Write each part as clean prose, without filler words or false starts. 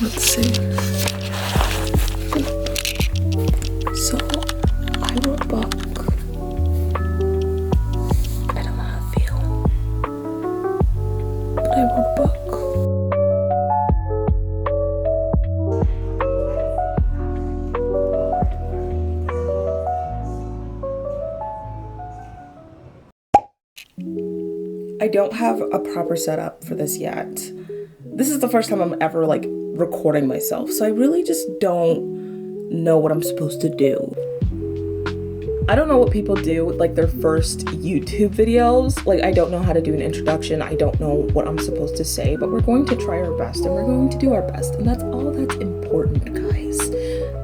Let's see. So, I wrote a book. I don't know how to feel. But I wrote a book. I don't have a proper setup for this yet. This is the first time I'm ever like recording myself, so I really just don't know what I'm supposed to do. I don't know what people do with like their first YouTube videos. Like, I don't know how to do an introduction. I don't know what I'm supposed to say, but we're going to try our best and we're going to do our best. And that's all that's important, guys.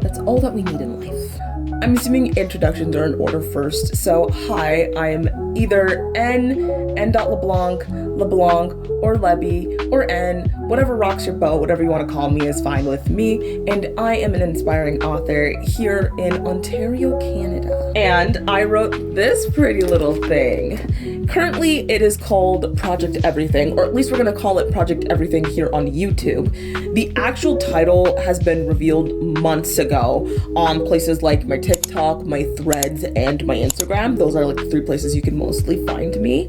That's all that we need in life. I'm assuming introductions are in order first. So, hi, I am either N.Leblanc, LeBlanc, or Lebby, or N, whatever rocks your boat, whatever you want to call me is fine with me. And I am an inspiring author here in Ontario, Canada. And I wrote this pretty little thing. Currently, it is called Project Everything, or at least we're going to call it Project Everything here on YouTube. The actual title has been revealed months ago on places like my TikTok, my Threads, and my Instagram. Those are like the 3 places you can mostly find me.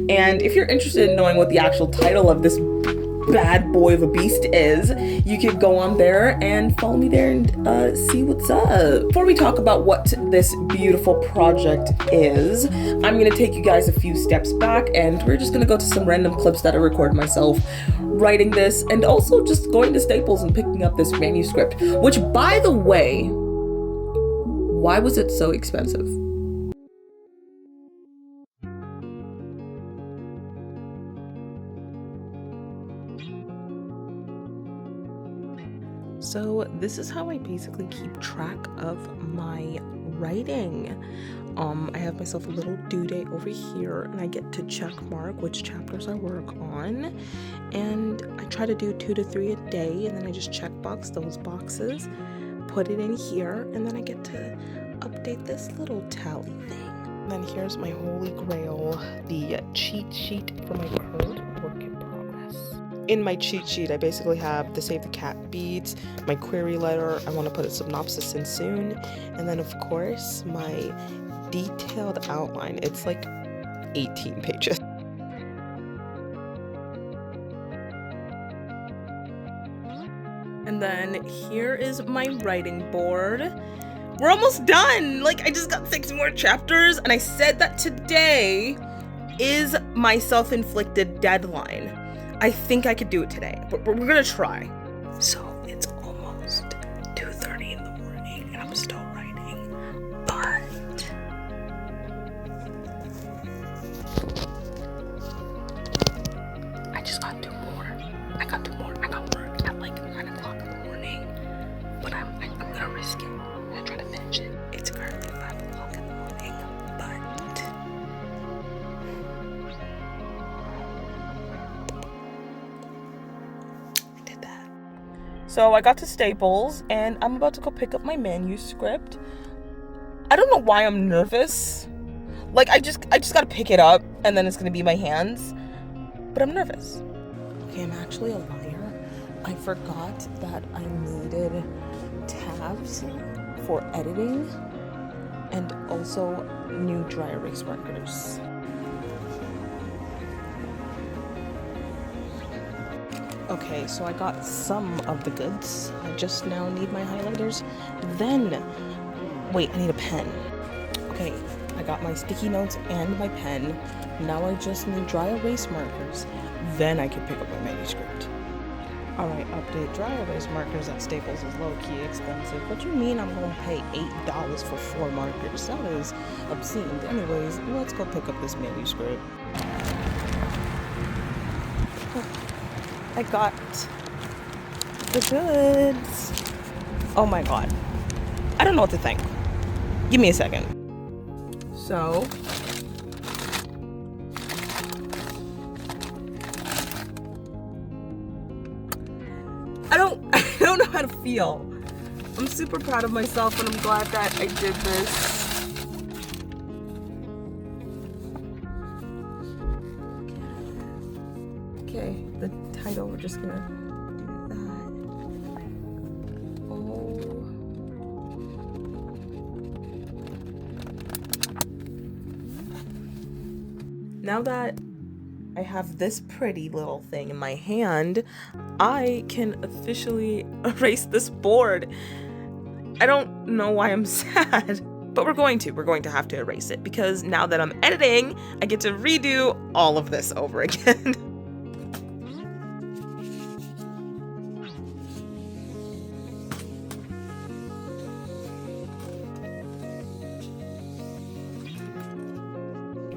And if you're interested in knowing what the actual title of this bad boy of a beast is, you could go on there and follow me there and see what's up. Before we talk about what this beautiful project is, I'm gonna take you guys a few steps back and we're just gonna go to some random clips that I recorded myself writing this, and also just going to Staples and picking up this manuscript, which, by the way, why was it so expensive? So this is how I basically keep track of my writing. I have myself a little due date over here, and I get to check mark which chapters I work on, and I try to do 2 to 3 a day, and then I just check box those boxes, put it in here, and then I get to update this little tally thing. And then here's my holy grail, the cheat sheet for my current work in progress. In my cheat sheet, I basically have the Save the Cat beads, my query letter, I want to put a synopsis in soon, and then of course my detailed outline. It's like 18 pages. And then here is my writing board. We're almost done! Like, I just got 6 more chapters, and I said that today is my self-inflicted deadline. I think I could do it today, but we're gonna try. So it's almost 2:30 in the morning and I'm still writing, but I just got 2 more. I got work at like 9 o'clock in the morning, but I'm gonna risk it. I'm gonna try to finish it. It's currently 5 o'clock in the morning, but so I got to Staples and I'm about to go pick up my manuscript. I don't know why I'm nervous. Like, I just gotta pick it up and then it's gonna be in my hands. But I'm nervous. Okay, I'm actually a liar. I forgot that I needed tabs for editing and also new dry erase markers. Okay, so I got some of the goods. I just now need my highlighters. Then, wait, I need a pen. Okay, I got my sticky notes and my pen. Now I just need dry erase markers. Then I can pick up my manuscript. Alright, update. Dry erase markers at Staples is low-key expensive. What do you mean I'm gonna pay $8 for 4 markers? That is obscene. Anyways, let's go pick up this manuscript. I got the goods. Oh my god. I don't know what to think. Give me a second. So, I don't know how to feel. I'm super proud of myself and I'm glad that I did this. Okay, the title, we're just gonna do that. Now that I have this pretty little thing in my hand, I can officially erase this board. I don't know why I'm sad, but we're going to have to erase it because now that I'm editing, I get to redo all of this over again.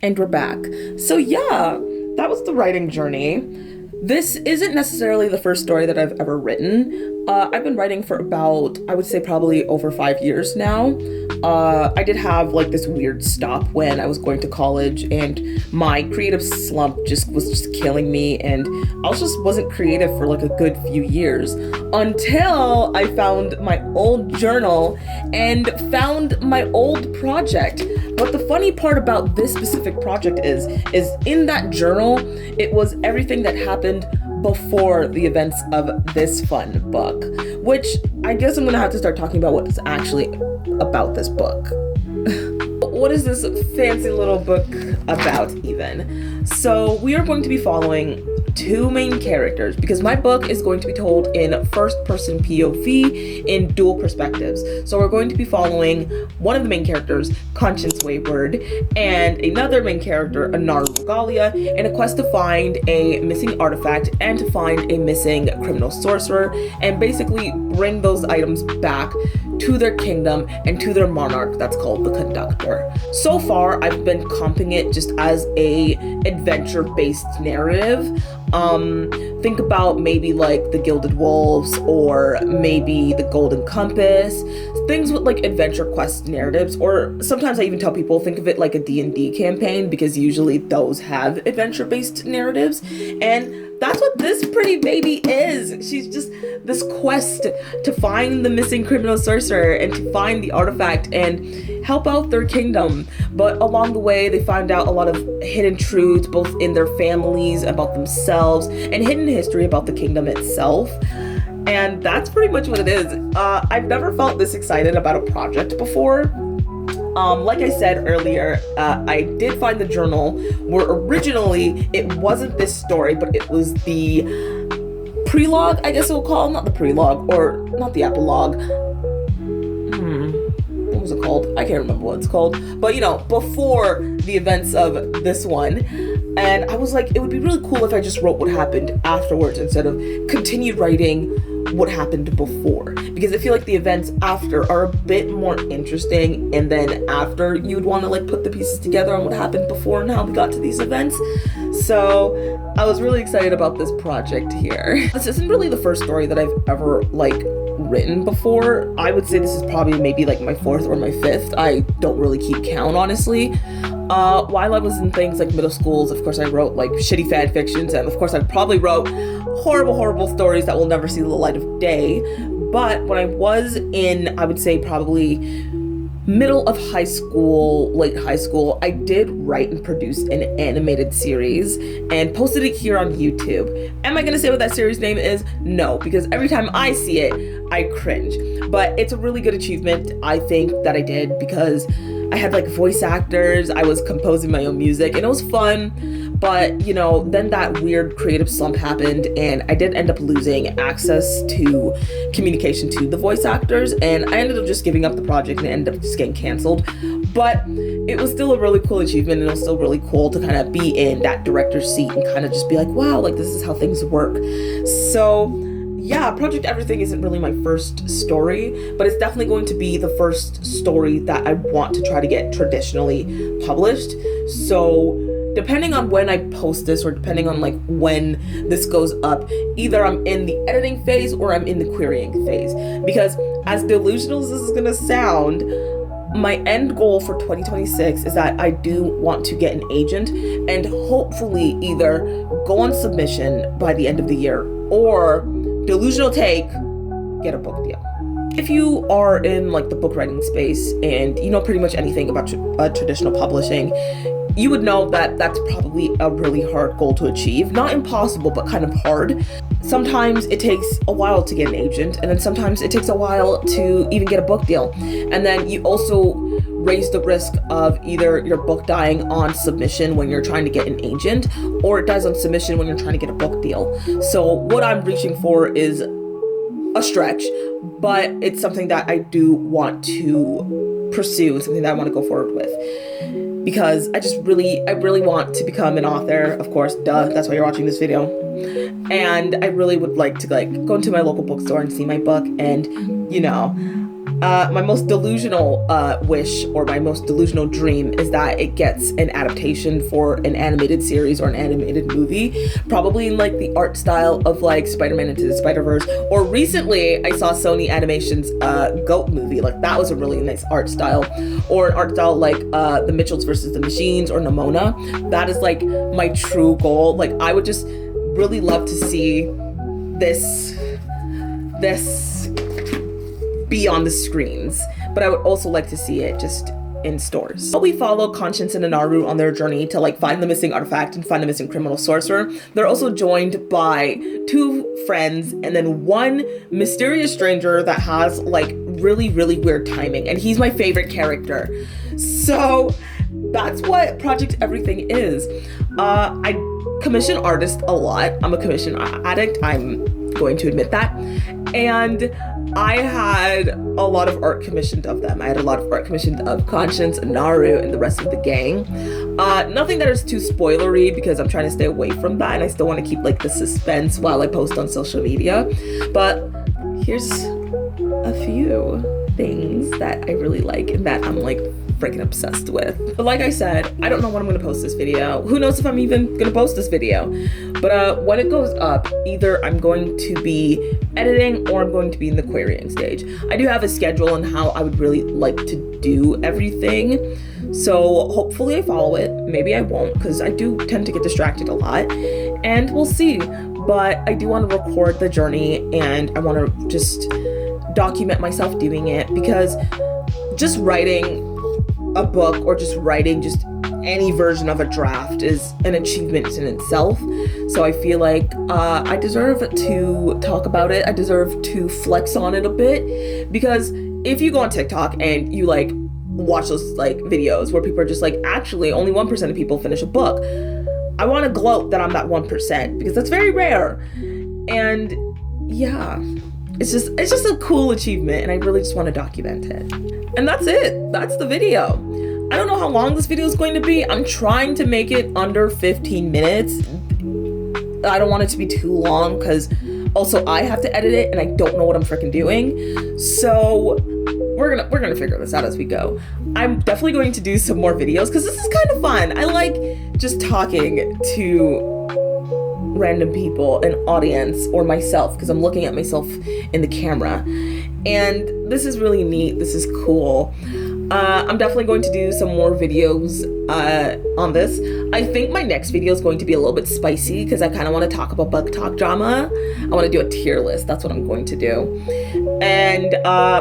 And we're back. So yeah, that was the writing journey. This isn't necessarily the first story that I've ever written. I've been writing for about, I would say probably over 5 years now. I did have like this weird stop when I was going to college and my creative slump was just killing me, and I wasn't creative for like a good few years until I found my old journal and found my old project. But the funny part about this specific project is in that journal, it was everything that happened before the events of this fun book, which I guess I'm gonna have to start talking about what's actually about this book. What is this fancy little book about even? So we are going to be following two main characters because my book is going to be told in first-person POV in dual perspectives. So we're going to be following one of the main characters, Conscience Wayward, and another main character, Anar Regalia, in a quest to find a missing artifact and to find a missing criminal sorcerer and basically bring those items back to their kingdom and to their monarch that's called the Conductor. So far, I've been comping it just as a adventure-based narrative. Think about maybe like the Gilded Wolves or maybe the Golden Compass, things with like adventure quest narratives, or sometimes I even tell people think of it like a D&D campaign because usually those have adventure-based narratives, and that's what this pretty baby is. She's just this quest to find the missing criminal sorcerer and to find the artifact and help out their kingdom. But along the way, they find out a lot of hidden truths, both in their families, about themselves, and hidden history about the kingdom itself. And that's pretty much what it is. I've never felt this excited about a project before. Like I said earlier, I did find the journal where originally it wasn't this story, but it was the prelogue, I guess we'll call it. Not the prelogue, or not the epilogue. What was it called? I can't remember what it's called. But you know, before the events of this one. And I was like, it would be really cool if I just wrote what happened afterwards instead of continued writing what happened before, because I feel like the events after are a bit more interesting, and then after you would want to like put the pieces together on what happened before and how we got to these events. So I was really excited about this project here. This isn't really the first story that I've ever like written before. I would say this is probably maybe like my fourth or my fifth. I don't really keep count, honestly. While I was in things like middle schools, of course I wrote like shitty fan fictions, and of course I probably wrote horrible stories that will never see the light of day. But when I was in, I would say probably middle of high school, late high school, I did write and produce an animated series and posted it here on YouTube. Am I gonna say what that series name is? No, because every time I see it, I cringe. But it's a really good achievement, I think, that I did, because I had like voice actors, I was composing my own music, and it was fun. But, you know, then that weird creative slump happened, and I did end up losing access to communication to the voice actors, and I ended up just giving up the project and it ended up just getting canceled. But it was still a really cool achievement, and it was still really cool to kind of be in that director's seat and kind of just be like, wow, like this is how things work. So yeah, Project Everything isn't really my first story, but it's definitely going to be the first story that I want to try to get traditionally published. So depending on when I post this, or depending on like when this goes up, either I'm in the editing phase or I'm in the querying phase. Because as delusional as this is gonna sound, my end goal for 2026 is that I do want to get an agent and hopefully either go on submission by the end of the year, or delusional take, get a book deal. If you are in like the book writing space and you know pretty much anything about traditional publishing, you would know that that's probably a really hard goal to achieve. Not impossible, but kind of hard. Sometimes it takes a while to get an agent, and then sometimes it takes a while to even get a book deal. And then you also raise the risk of either your book dying on submission when you're trying to get an agent, or it dies on submission when you're trying to get a book deal. So what I'm reaching for is a stretch, but it's something that I do want to pursue, something that I want to go forward with, because I really want to become an author. Of course, duh, that's why you're watching this video. And I really would like to go into my local bookstore and see my book, and you know, my most delusional wish, or my most delusional dream, is that it gets an adaptation for an animated series or an animated movie, probably in like the art style of like Spider-Man Into the Spider-Verse, or recently I saw Sony Animation's Goat movie. Like, that was a really nice art style, or an art style like The Mitchells versus the Machines or Nimona. That is like my true goal. Like, I would just really love to see this be on the screens, but I would also like to see it just in stores. We follow Constance and Anaru on their journey to like find the missing artifact and find the missing criminal sorcerer. They're also joined by 2 friends and then 1 mysterious stranger that has like really weird timing, and he's my favorite character. So that's what Project Everything is. I commission artists a lot. I'm a commission addict, I'm going to admit that, and I had a lot of art commissioned of them. I had a lot of art commissioned of Constance, Anaru, and the rest of the gang. Nothing that is too spoilery, because I'm trying to stay away from that, and I still want to keep like the suspense while I post on social media. But here's a few things that I really like and that I'm like freaking obsessed with. But like I said, I don't know when I'm gonna post this video. Who knows if I'm even gonna post this video. But when it goes up, either I'm going to be editing or I'm going to be in the querying stage. I do have a schedule on how I would really like to do everything. So hopefully I follow it. Maybe I won't, because I do tend to get distracted a lot, and we'll see. But I do want to record the journey, and I want to just document myself doing it, because just writing a book or just writing just any version of a draft is an achievement in itself. So I feel like I deserve to talk about it. I deserve to flex on it a bit, because if you go on TikTok and you like watch those like videos where people are just like, actually only 1% of people finish a book, I want to gloat that I'm that 1%, because that's very rare. And yeah, it's just a cool achievement, and I really just want to document it. And that's it. That's the video. I don't know how long this video is going to be. I'm trying to make it under 15 minutes. I don't want it to be too long, because also I have to edit it and I don't know what I'm freaking doing. So we're gonna figure this out as we go. I'm definitely going to do some more videos, because this is kind of fun. I like just talking to random people, an audience, or myself, because I'm looking at myself in the camera, and this is really neat. This is cool. I'm definitely going to do some more videos on this. I think my next video is going to be a little bit spicy, because I kind of want to talk about book talk drama. I want to do a tier list. That's what I'm going to do. And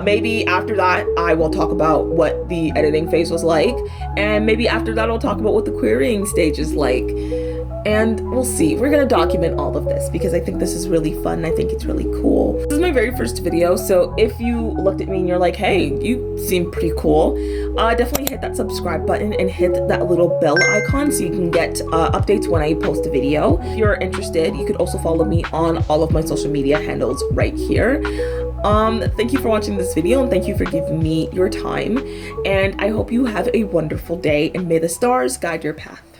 maybe after that, I will talk about what the editing phase was like. And maybe after that, I'll talk about what the querying stage is like. And we'll see. We're gonna document all of this, because I think this is really fun. I think it's really cool. This is my very first video, so if you looked at me and you're like, hey, you seem pretty cool, definitely hit that subscribe button and hit that little bell icon so you can get updates when I post a video. If you're interested, you could also follow me on all of my social media handles right here. Thank you for watching this video, and thank you for giving me your time, and I hope you have a wonderful day, and may the stars guide your path.